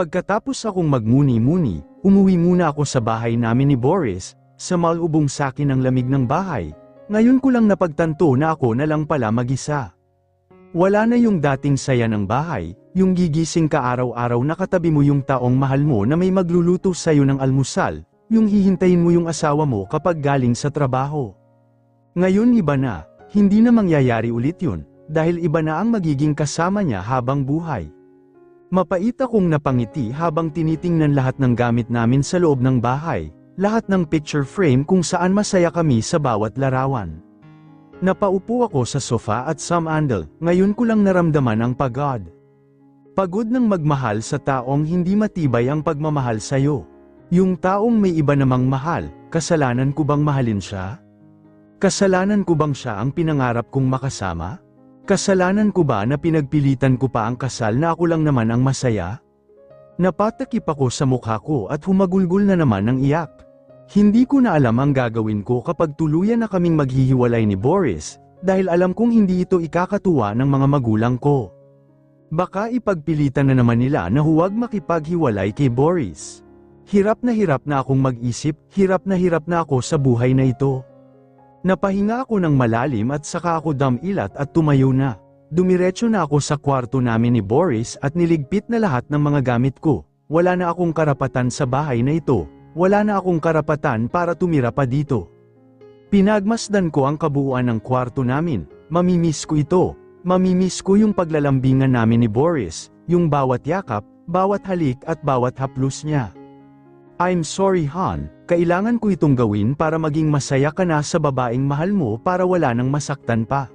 Pagkatapos akong magmuni-muni, umuwi muna ako sa bahay namin ni Boris, sa malubong sakin ng lamig ng bahay. Ngayon ko lang napagtanto na ako na lang pala mag-isa. Wala na yung dating saya ng bahay, yung gigising ka araw-araw na katabi mo yung taong mahal mo na may magluluto sa'yo ng almusal, yung hihintayin mo yung asawa mo kapag galing sa trabaho. Ngayon iba na, hindi na mangyayari ulit yun, dahil iba na ang magiging kasama niya habang buhay. Mapait akong napangiti habang tinitingnan lahat ng gamit namin sa loob ng bahay, lahat ng picture frame kung saan masaya kami sa bawat larawan. Napaupo ako sa sofa at sumandal, ngayon ko lang naramdaman ang pagod. Pagod ng magmahal sa taong hindi matibay ang pagmamahal sa'yo. Yung taong may iba namang mahal, kasalanan ko bang mahalin siya? Kasalanan ko bang siya ang pinangarap kong makasama? Kasalanan ko ba na pinagpilitan ko pa ang kasal na ako lang naman ang masaya? Napatakip ako sa mukha ko at humagulgol na naman ng iyak. Hindi ko na alam ang gagawin ko kapag tuluyan na kaming maghihiwalay ni Boris, dahil alam kong hindi ito ikakatuwa ng mga magulang ko. Baka ipagpilitan na naman nila na huwag makipaghiwalay kay Boris. Hirap na akong mag-isip, hirap na ako sa buhay na ito. Napahinga ako ng malalim at saka ako damilat at tumayo na. Dumiretso na ako sa kwarto namin ni Boris at niligpit na lahat ng mga gamit ko. Wala na akong karapatan sa bahay na ito. Wala na akong karapatan para tumira pa dito. Pinagmasdan ko ang kabuuan ng kwarto namin. Mamimiss ko ito. Mamimiss ko yung paglalambingan namin ni Boris, yung bawat yakap, bawat halik at bawat haplos niya. I'm sorry Han, kailangan ko itong gawin para maging masaya ka na sa babaeng mahal mo para wala nang masaktan pa.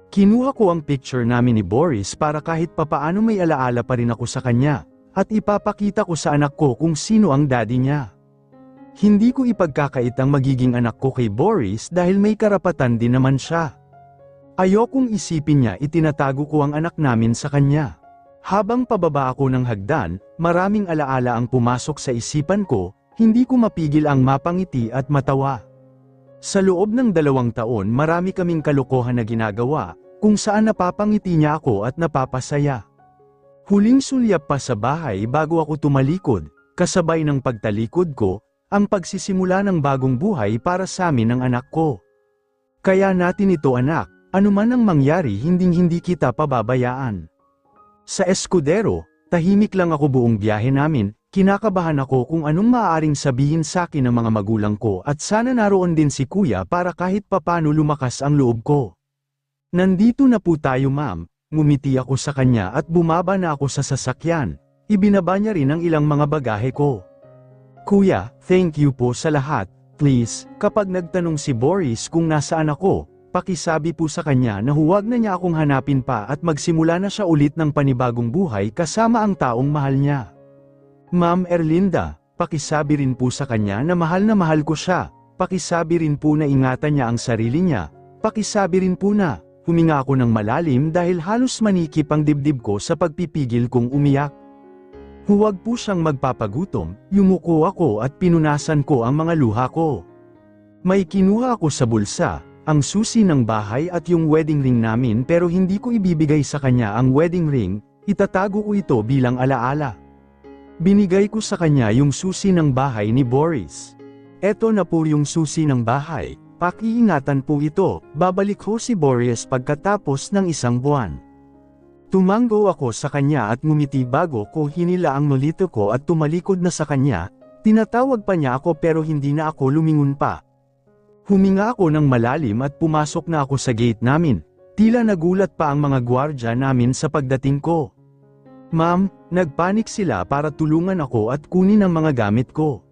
Kinuha ko ang picture namin ni Boris para kahit papaano may alaala pa rin ako sa kanya, at ipapakita ko sa anak ko kung sino ang daddy niya. Hindi ko ipagkakait ang magiging anak ko kay Boris dahil may karapatan din naman siya. Ayokong isipin niya itinatago ko ang anak namin sa kanya. Habang pababa ako ng hagdan, maraming alaala ang pumasok sa isipan ko, hindi ko mapigil ang mapangiti at matawa. Sa loob ng 2 taon marami kaming kalokohan na ginagawa, kung saan napapangiti niya ako at napapasaya. Huling sulyap pa sa bahay bago ako tumalikod, kasabay ng pagtalikod ko, ang pagsisimula ng bagong buhay para sa amin ng anak ko. Kaya natin ito anak, anuman ang mangyari hindi kita pababayaan. Sa Escudero, tahimik lang ako buong biyahe namin, kinakabahan ako kung anong maaaring sabihin sa akin ng mga magulang ko at sana naroon din si kuya para kahit papano lumakas ang loob ko. Nandito na po tayo ma'am, ngumiti ako sa kanya at bumaba na ako sa sasakyan, ibinaba niya rin ang ilang mga bagahe ko. Kuya, thank you po sa lahat, please, kapag nagtanong si Boris kung nasaan ako, pakisabi po sa kanya na huwag na niya akong hanapin pa at magsimula na siya ulit ng panibagong buhay kasama ang taong mahal niya. Ma'am Erlinda, pakisabi rin po sa kanya na mahal ko siya, pakisabi rin po na ingatan niya ang sarili niya, pakisabi rin po na, huminga ako ng malalim dahil halos manikip ang dibdib ko sa pagpipigil kong umiyak. Huwag po siyang magpapagutom, yumuko ako at pinunasan ko ang mga luha ko. May kinuha ako sa bulsa, ang susi ng bahay at yung wedding ring namin pero hindi ko ibibigay sa kanya ang wedding ring, itatago ko ito bilang alaala. Binigay ko sa kanya yung susi ng bahay ni Boris. Eto na po yung susi ng bahay, pakiingatan po ito, babalik ko si Boris pagkatapos ng 1 buwan. Tumango ako sa kanya at ngumiti bago ko hinila ang nolito ko at tumalikod na sa kanya, tinatawag pa niya ako pero hindi na ako lumingon pa. Huminga ako ng malalim at pumasok na ako sa gate namin, tila nagulat pa ang mga gwardya namin sa pagdating ko. Ma'am, nagpanik sila para tulungan ako at kunin ang mga gamit ko.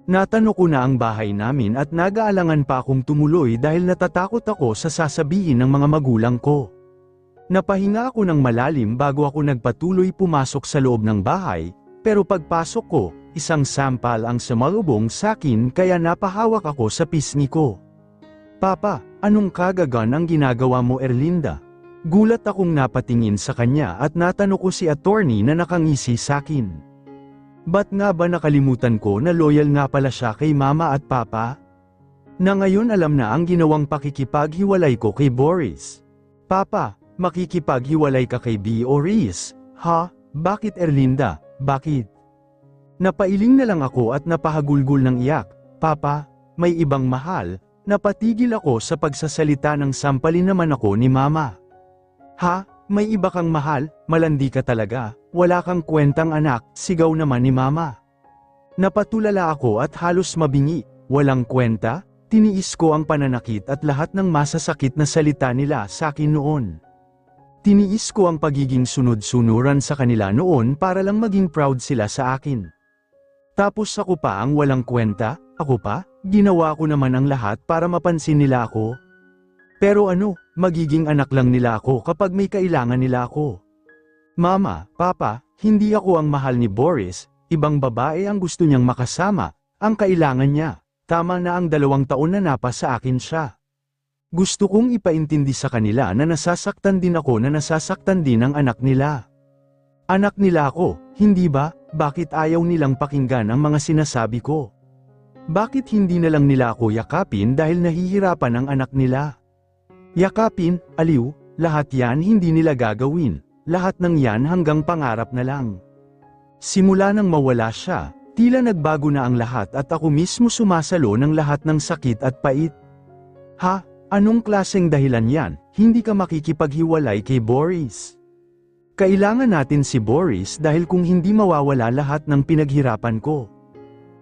Natanong ko na ang bahay namin at nag-aalangan pa akong tumuloy dahil natatakot ako sa sasabihin ng mga magulang ko. Napahinga ako ng malalim bago ako nagpatuloy pumasok sa loob ng bahay, pero pagpasok ko, isang sampal ang sumalubong sa akin kaya napahawak ako sa pisngi ko. Papa, anong kagagan ang ginagawa mo Erlinda? Gulat akong napatingin sa kanya at natanong ko si attorney na nakangisi sa akin. Ba't nga ba nakalimutan ko na loyal nga pala siya kay mama at papa? Na ngayon alam na ang ginawang pakikipaghiwalay ko kay Boris. Papa, makikipaghiwalay ka kay Boris, ha? Bakit Erlinda? bakit? Napailing na lang ako at napahagulgol ng iyak. Papa, may ibang mahal. Napatigil ako sa pagsasalita ng sampalin naman ako ni Mama. Ha? May iba kang mahal? Malandi ka talaga. Wala kang kwentang anak, sigaw naman ni Mama. Napatulala ako at halos mabingi. Walang kwenta? Tiniis ko ang pananakit at lahat ng masasakit na salita nila sa akin noon. Tiniis ko ang pagiging sunod-sunuran sa kanila noon para lang maging proud sila sa akin. Tapos ako pa ang walang kwenta? Ako pa? Ginawa ko naman ang lahat para mapansin nila ako. Pero ano, magiging anak lang nila ako kapag may kailangan nila ako. Mama, Papa, hindi ako ang mahal ni Boris, ibang babae ang gusto niyang makasama, ang kailangan niya. Tama na ang 2 taon na napa sa akin siya. Gusto kong ipaintindi sa kanila na nasasaktan din ako na nasasaktan din ang anak nila. Anak nila ako, hindi ba? Bakit ayaw nilang pakinggan ang mga sinasabi ko? Bakit hindi na lang nila ako yakapin dahil nahihirapan ang anak nila? Yakapin, aliw, lahat yan hindi nila gagawin, lahat ng yan hanggang pangarap na lang. Simula nang mawala siya, tila nagbago na ang lahat at ako mismo sumasalo ng lahat ng sakit at pait. Ha? Anong klaseng dahilan yan? Hindi ka makikipaghiwalay kay Boris. Kailangan natin si Boris dahil kung hindi mawawala lahat ng pinaghirapan ko.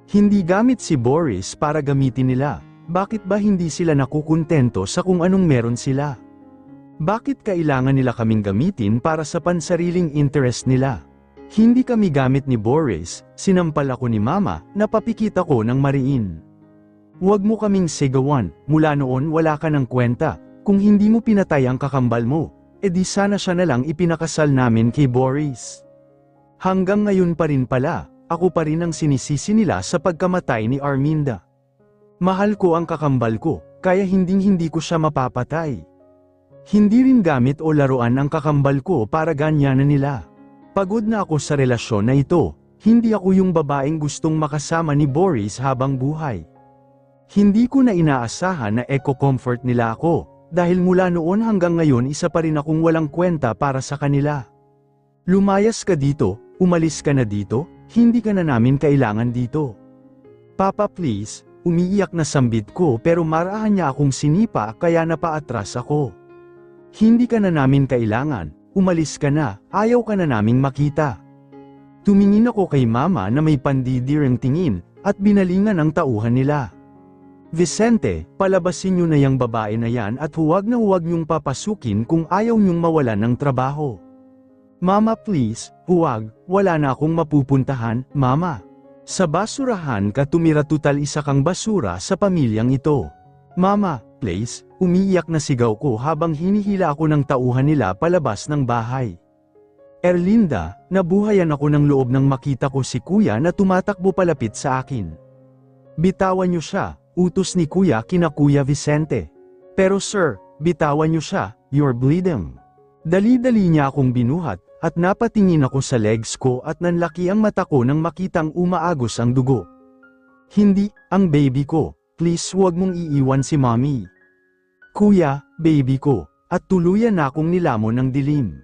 Hindi gamit si Boris para gamitin nila. Bakit ba hindi sila nakukuntento sa kung anong meron sila? Bakit kailangan nila kaming gamitin para sa pansariling interest nila? Hindi kami gamit ni Boris, sinampal ako ni Mama, napapikit ako ng mariin. Huwag mo kaming sigawan, mula noon wala ka ng kwenta, kung hindi mo pinatay ang kakambal mo, edi sana siya na lang ipinakasal namin kay Boris. Hanggang ngayon pa rin pala, ako pa rin ang sinisisi nila sa pagkamatay ni Arminda. Mahal ko ang kakambal ko, kaya hindi ko siya mapapatay. Hindi rin gamit o laruan ang kakambal ko para ganyanan nila. Pagod na ako sa relasyon na ito, hindi ako yung babaeng gustong makasama ni Boris habang buhay. Hindi ko na inaasahan na eco-comfort nila ako, dahil mula noon hanggang ngayon isa pa rin akong walang kwenta para sa kanila. Lumayas ka dito, umalis ka na dito, hindi ka na namin kailangan dito. Papa please, umiiyak na sambit ko pero marahan niya akong sinipa kaya napaatras ako. Hindi ka na namin kailangan. Umalis ka na, ayaw ka na naming makita. Tumingin ako kay Mama na may pandidirang tingin, at binalingan ang tauhan nila. Vicente, palabasin niyo na yang babae na yan at huwag na huwag niyong papasukin kung ayaw niyong mawalan ng trabaho. Mama please, huwag, wala na akong mapupuntahan, Mama. Sa basurahan ka tumira tutal isa kang basura sa pamilyang ito. Mama, please, umiiyak na sigaw ko habang hinihila ako ng tauhan nila palabas ng bahay. Erlinda, nabuhayan ako ng loob nang makita ko si Kuya na tumatakbo palapit sa akin. Bitawan niyo siya, utos ni Kuya kina Kuya Vicente. Pero sir, bitawan niyo siya, you're bleeding. Dali-dali niya akong binuhat, at napatingin ako sa legs ko at nanlaki ang mata ko nang makitang umaagos ang dugo. Hindi, ang baby ko. Please huwag mong iiwan si Mommy. Kuya, baby ko, at tuluyan na akong nilamon ng dilim.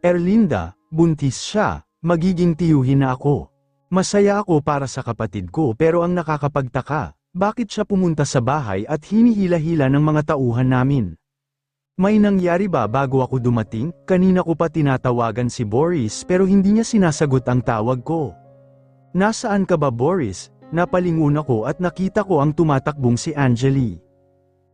Erlinda, buntis siya, magiging tiyuhin na ako. Masaya ako para sa kapatid ko pero ang nakakapagtaka, bakit siya pumunta sa bahay at hinihila-hila ng mga tauhan namin? May nangyari ba bago ako dumating? Kanina ko pa tinatawagan si Boris pero hindi niya sinasagot ang tawag ko. Nasaan ka ba Boris? Napalingon ako at nakita ko ang tumatakbong si Angeli.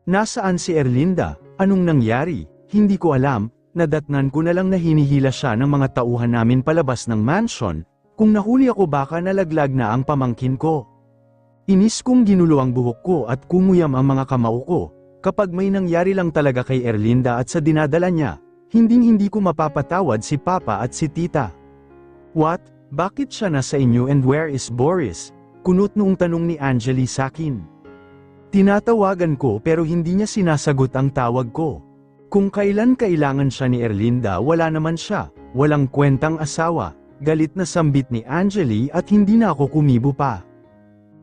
Nasaan si Erlinda? Anong nangyari? Hindi ko alam, nadatnan ko na lang na hinihila siya ng mga tauhan namin palabas ng mansion, kung nahuli ako baka nalaglag na ang pamangkin ko. Inis kong ginulo ang buhok ko at kumuyam ang mga kamao ko, kapag may nangyari lang talaga kay Erlinda at sa dinadala niya, hindi ko mapapatawad si Papa at si Tita. What? Bakit siya nasa inyo and where is Boris? Kunot noong tanong ni Angeli sakin. Tinatawagan ko pero hindi niya sinasagot ang tawag ko. Kung kailan kailangan siya ni Erlinda wala naman siya, walang kwentang asawa, galit na sambit ni Angeli at hindi na ako kumibo pa.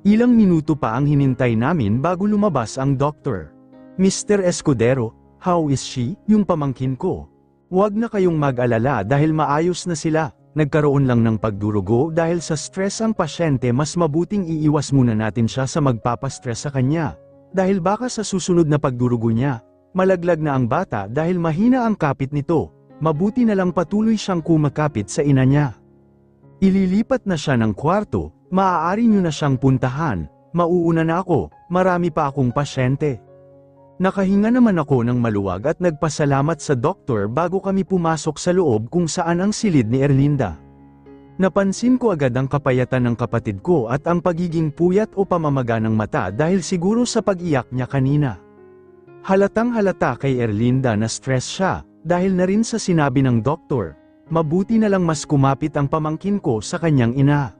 Ilang minuto pa ang hinintay namin bago lumabas ang doktor. Mr. Escudero, how is she? Yung pamangkin ko. Huwag na kayong mag-alala dahil maayos na sila, nagkaroon lang ng pagdurugo dahil sa stress ang pasyente, mas mabuting iiwas muna natin siya sa magpapastress sa kanya. Dahil baka sa susunod na pagdurugo niya, malaglag na ang bata dahil mahina ang kapit nito, mabuti na lang patuloy siyang kumakapit sa ina niya. Ililipat na siya ng kwarto, maaari niyo na siyang puntahan, mauuna na ako, marami pa akong pasyente. Nakahinga naman ako ng maluwag at nagpasalamat sa doktor bago kami pumasok sa loob kung saan ang silid ni Erlinda. Napansin ko agad ang kapayatan ng kapatid ko at ang pagiging puyat o pamamaga ng mata dahil siguro sa pag-iyak niya kanina. Halatang halata kay Erlinda na stress siya, dahil na rin sa sinabi ng doktor, mabuti na lang mas kumapit ang pamangkin ko sa kanyang ina.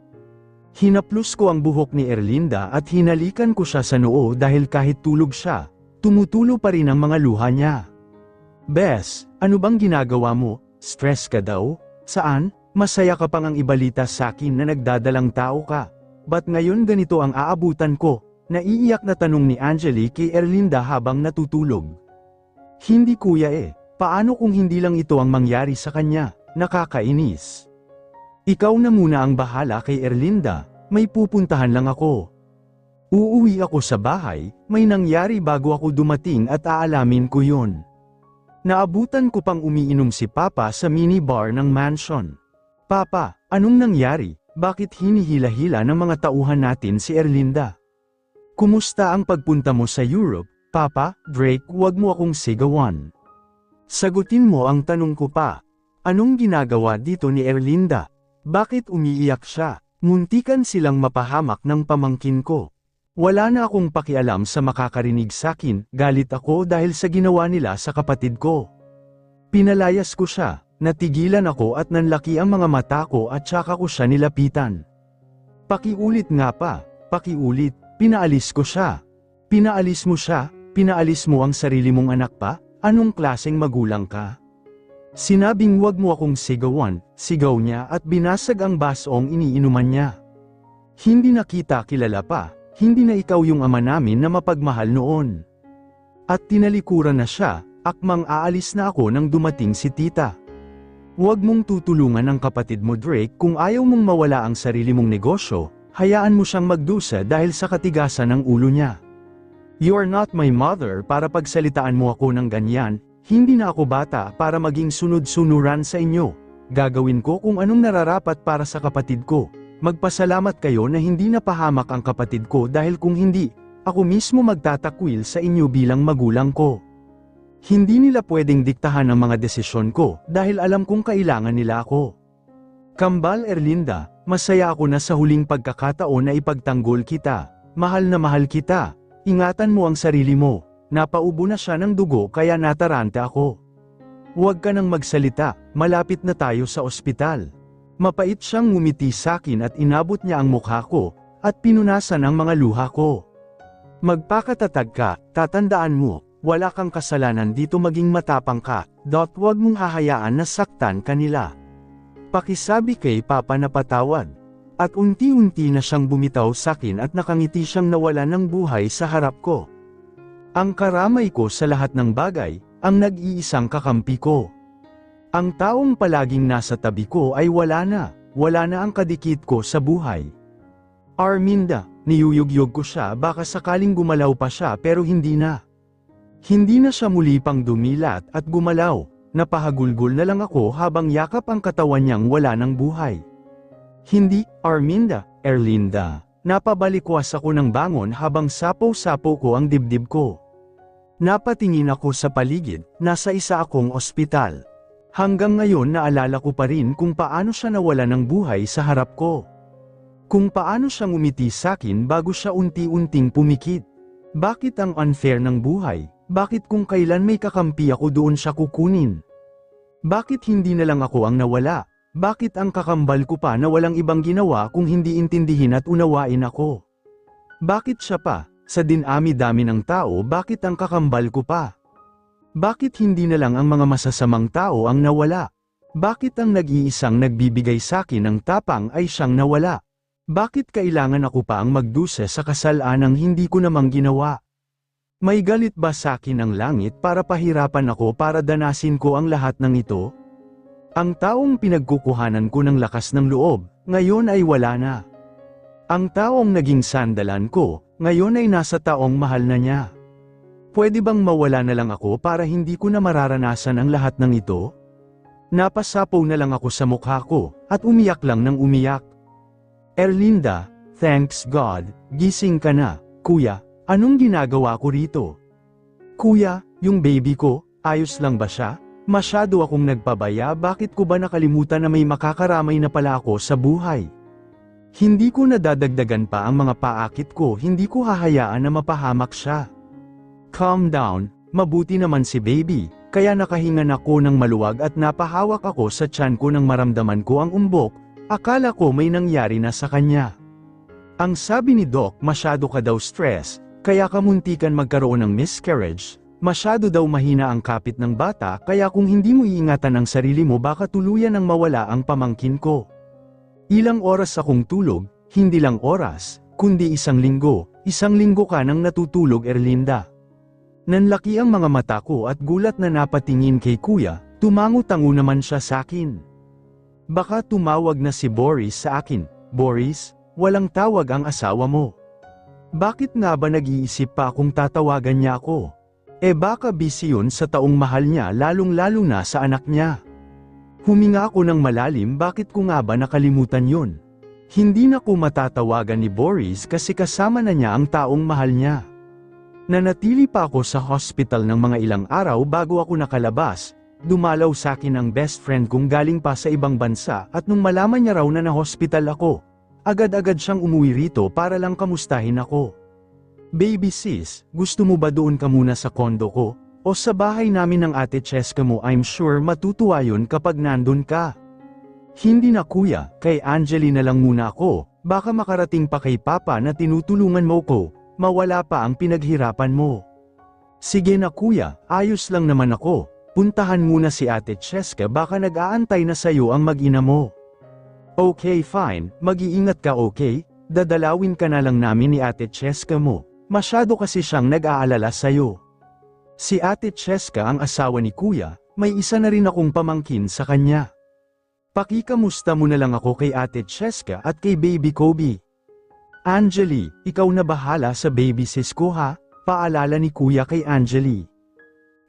Hinaplos ko ang buhok ni Erlinda at hinalikan ko siya sa noo dahil kahit tulog siya, tumutulo pa rin ang mga luha niya. Bes, ano bang ginagawa mo? Stress ka daw? Saan? Masaya ka pang ang ibalita sa akin na nagdadalang tao ka. Ba't ngayon ganito ang aabutan ko? Naiiyak na tanong ni Angeli kay Erlinda habang natutulog. Hindi kuya paano kung hindi lang ito ang mangyari sa kanya? Nakakainis. Ikaw na muna ang bahala kay Erlinda, may pupuntahan lang ako. Uuwi ako sa bahay, may nangyari bago ako dumating at aalamin ko yun. Naabutan ko pang umiinom si Papa sa minibar ng mansion. Papa, anong nangyari? Bakit hinihila-hila ng mga tauhan natin si Erlinda? Kumusta ang pagpunta mo sa Europe? Papa, Drake, huwag mo akong sigawan. Sagutin mo ang tanong ko pa. Anong ginagawa dito ni Erlinda? Bakit umiiyak siya? Muntikan silang mapahamak ng pamangkin ko. Wala na akong pakialam sa makakarinig sakin, galit ako dahil sa ginawa nila sa kapatid ko. Pinalayas ko siya, natigilan ako at nanlaki ang mga mata ko at saka ko siya nilapitan. Pakiulit nga pa, pakiulit, pinaalis ko siya. Pinaalis mo siya, pinaalis mo ang sarili mong anak pa? Anong klaseng magulang ka? Sinabing wag mo akong sigawan, sigaw niya at binasag ang basong iniinuman niya. Hindi na kita kilala pa. Hindi na ikaw yung ama namin na mapagmahal noon. At tinalikuran na siya, akmang aalis na ako nang dumating si tita. Huwag mong tutulungan ang kapatid mo Drake kung ayaw mong mawala ang sarili mong negosyo, hayaan mo siyang magdusa dahil sa katigasan ng ulo niya. You are not my mother para pagsalitaan mo ako ng ganyan, hindi na ako bata para maging sunod-sunuran sa inyo. Gagawin ko kung anong nararapat para sa kapatid ko. Magpasalamat kayo na hindi napahamak ang kapatid ko dahil kung hindi, ako mismo magtatakwil sa inyo bilang magulang ko. Hindi nila pwedeng diktahan ang mga desisyon ko dahil alam kong kailangan nila ako. Kambal Erlinda, masaya ako na sa huling pagkakataon na ipagtanggol kita. Mahal na mahal kita. Ingatan mo ang sarili mo. Napaubo na siya ng dugo kaya natarante ako. Huwag ka nang magsalita, malapit na tayo sa ospital. Mapait siyang ngumiti sakin at inabot niya ang mukha ko, at pinunasan ang mga luha ko. Magpakatatag ka, tatandaan mo, wala kang kasalanan dito maging matapang ka, huwag mong hahayaan na saktan kanila. Pakisabi kay Papa na patawad. At unti-unti na siyang bumitaw sakin at nakangiti siyang nawala ng buhay sa harap ko. Ang karamay ko sa lahat ng bagay, ang nag-iisang kakampi ko. Ang taong palaging nasa tabi ko ay wala na ang kadikit ko sa buhay. Arminda, niyuyugyug ko siya baka sakaling gumalaw pa siya pero hindi na. Hindi na siya muli pang dumilat at gumalaw, napahagulgol na lang ako habang yakap ang katawan niyang wala ng buhay. Hindi, Arminda, Erlinda, napabalikwas ako ng bangon habang sapaw-sapaw ko ang dibdib ko. Napatingin ako sa paligid, nasa isa akong ospital. Hanggang ngayon naalala ko pa rin kung paano siya nawala ng buhay sa harap ko. Kung paano siya ngumiti sakin bago siya unti-unting pumikit. Bakit ang unfair ng buhay? Bakit kung kailan may kakampi ako doon siya kukunin? Bakit hindi na lang ako ang nawala? Bakit ang kakambal ko pa na walang ibang ginawa kung hindi intindihin at unawain ako? Bakit siya pa? Sa dinami-dami ng tao bakit ang kakambal ko pa? Bakit hindi na lang ang mga masasamang tao ang nawala? Bakit ang nag-iisang nagbibigay sakin ng tapang ay siyang nawala? Bakit kailangan ako pa ang magdusa sa kasalanang hindi ko namang ginawa? May galit ba sakin ang langit para pahirapan ako para danasin ko ang lahat ng ito? Ang taong pinagkukuhanan ko ng lakas ng loob, ngayon ay wala na. Ang taong naging sandalan ko, ngayon ay nasa taong mahal na niya. Pwede bang mawala na lang ako para hindi ko na mararanasan ang lahat ng ito? Napasapaw na lang ako sa mukha ko, at umiyak lang ng umiyak. Erlinda, thanks God, gising ka na, kuya, anong ginagawa ko rito? Kuya, yung baby ko, ayos lang ba siya? Masyado akong nagpabaya, bakit ko ba nakalimutan na may makakaramay na pala ako sa buhay? Hindi ko nadadagdagan pa ang mga paakit ko, hindi ko hahayaan na mapahamak siya. Calm down, mabuti naman si baby, kaya nakahingan ako ng maluwag at napahawak ako sa tiyan ko nang maramdaman ko ang umbok, akala ko may nangyari na sa kanya. Ang sabi ni Doc, masyado ka daw stress, kaya kamuntikan magkaroon ng miscarriage, masyado daw mahina ang kapit ng bata kaya kung hindi mo iingatan ang sarili mo baka tuluyan ang mawala ang pamangkin ko. Ilang oras akong tulog, hindi lang oras, kundi isang linggo ka nang natutulog Erlinda. Nanlaki ang mga mata ko at gulat na napatingin kay kuya, tumango-tango naman siya sa akin. Baka tumawag na si Boris sa akin, Boris, walang tawag ang asawa mo. Bakit nga ba nag-iisip pa kung tatawagan niya ako? Baka busy yun sa taong mahal niya lalong-lalo na sa anak niya. Huminga ako ng malalim, bakit ko nga ba nakalimutan yun? Hindi na ko matatawagan ni Boris kasi kasama na niya ang taong mahal niya. Nanatili pa ako sa hospital ng mga ilang araw bago ako nakalabas. Dumalaw sa akin ang best friend kong galing pa sa ibang bansa at nung malaman niya raw na na-hospital ako, agad-agad siyang umuwi rito para lang kamustahin ako. Baby sis, gusto mo ba doon ka muna sa kondo ko? O sa bahay namin ng ate Cheska mo? I'm sure matutuwa yun kapag nandun ka. Hindi na kuya, kay Angeli na lang muna ako, baka makarating pa kay Papa na tinutulungan mo ko, mawala pa ang pinaghirapan mo. Sige na kuya, ayos lang naman ako, puntahan muna si ate Cheska baka nag-aantay na sayo ang mag-ina mo. Okay fine, mag-iingat ka okay, dadalawin ka na lang namin ni ate Cheska mo, masyado kasi siyang nag-aalala sayo. Si ate Cheska ang asawa ni kuya, may isa na rin akong pamangkin sa kanya. Pakikamusta mo na lang ako kay ate Cheska at kay baby Kobe. Angeli, ikaw na bahala sa baby sis ko ha, paalala ni kuya kay Angeli.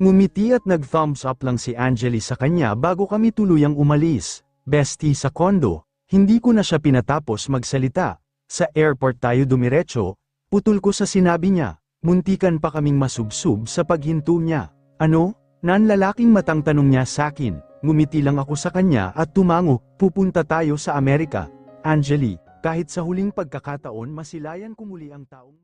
Ngumiti at nag-thumbs up lang si Angeli sa kanya bago kami tuluyang umalis. Bestie sa kondo, hindi ko na siya pinatapos magsalita. Sa airport tayo dumiretso, putol ko sa sinabi niya, muntikan pa kaming masubsub sa paghinto niya. Ano? Nanlalaking matang tanong niya sa akin, ngumiti lang ako sa kanya at tumango, pupunta tayo sa Amerika. Angeli, kahit sa huling pagkakataon masilayan ko muli ang taong